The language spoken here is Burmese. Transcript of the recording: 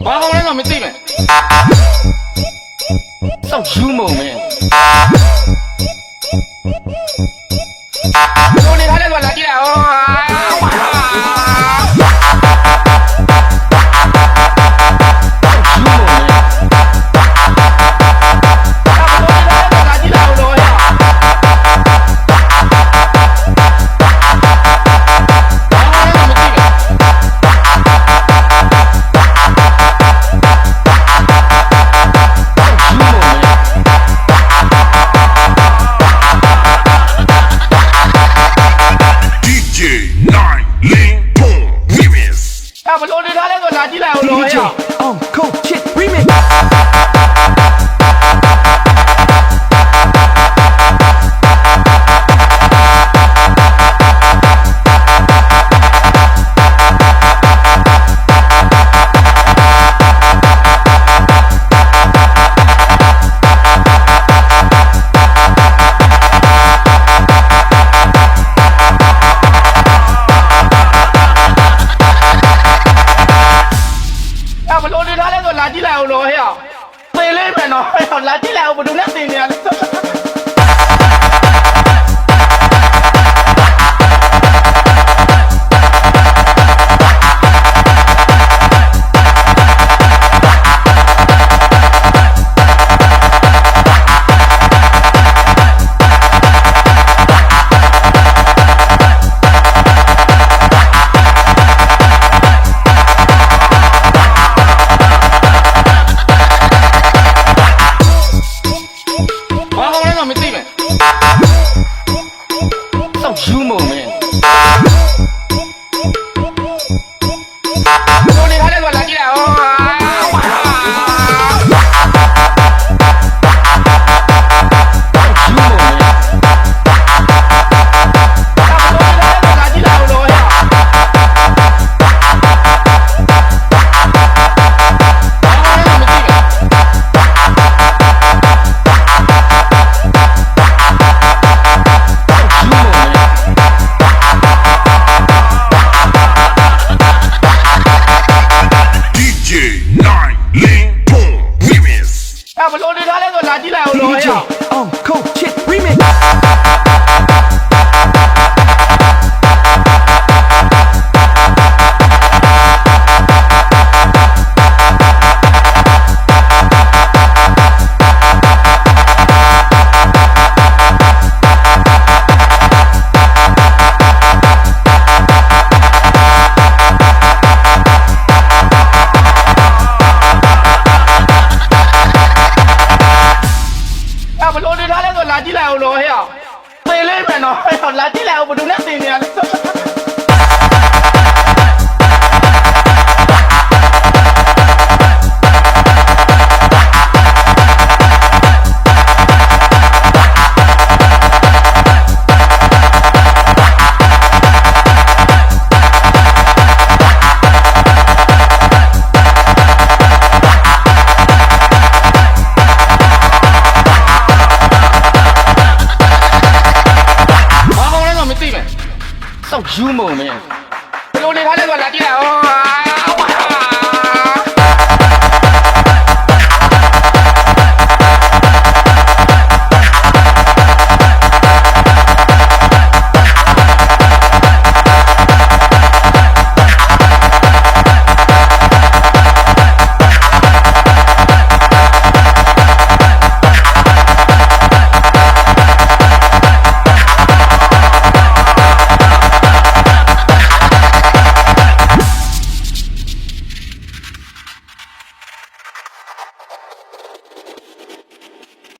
ဘာကောင်းလဲတော့မသိမယ်စောက်ယူမုံမယ်ကိုနေထားလဲဆိုလာကြည့်လိုက်ဘလို့နေထားလဲဆိုလာကြည့်လိုက်အောင်လို့ဟဲ့အောင်ခုတ်ချစ် remix ဘလို့နေထားလဲဆိုလာကြည့်လိုက်အောင်လို့ဟဲ့သေလေးမယ်နော်ဟဲ့လာကြည့်လိုက်အောင်ဘယ်သူနဲ့တင်နေရလဲမသိမယ်စောက်ယူမုံမယ်ကိုနေထားလဲဆိုလာကြည့်လိုက်ဘလို့နေထားလဲဆိုလာကြည့်လိုက်အောင်လို့ဟဲ့အောင်ခုတ်ချစ် remix ဘလို့နေထားလဲဆိုလာကြည့်လိုက်အောင်လို့ဟဲ့သေလေးမယ်နော်ဟဲ့လာကြည့်လိုက်အောင်ဘယ်သူနဲ့တင်နေရလဲစောက်ယူမုံမယ်